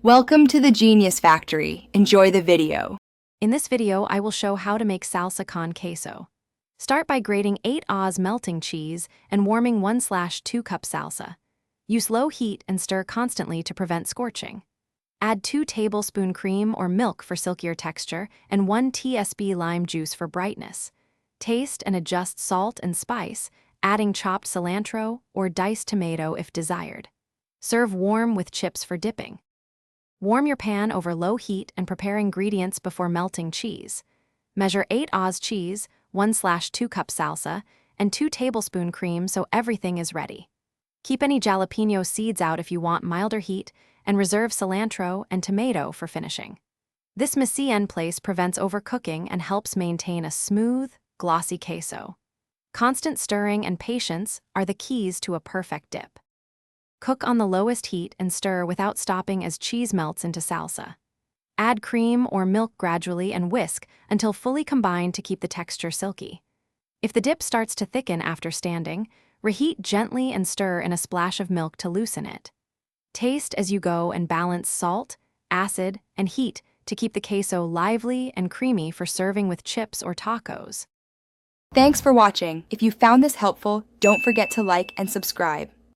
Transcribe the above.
Welcome to the Genius Factory. Enjoy the video. In this video, I will show how to make salsa con queso. Start by grating 8 Oz melting cheese and warming 1/2 cup salsa. Use low heat and stir constantly to prevent scorching. Add 2 tablespoon cream or milk for silkier texture and 1 tsp lime juice for brightness. Taste and adjust salt and spice, adding chopped cilantro or diced tomato if desired. Serve warm with chips for dipping. Warm your pan over low heat and prepare ingredients before melting cheese. Measure 8 Oz cheese, 1/2 cup salsa, and 2 tablespoon cream so everything is ready. Keep any jalapeno seeds out if you want milder heat, and reserve cilantro and tomato for finishing. This messy end place prevents overcooking and helps maintain a smooth, glossy queso. Constant stirring and patience are the keys to a perfect dip. Cook on the lowest heat and stir without stopping as cheese melts into salsa. Add cream or milk gradually and whisk until fully combined to keep the texture silky. If the dip starts to thicken after standing, reheat gently and stir in a splash of milk to loosen it. Taste as you go and balance salt, acid, and heat to keep the queso lively and creamy for serving with chips or tacos. Thanks for watching. If you found this helpful, don't forget to like and subscribe.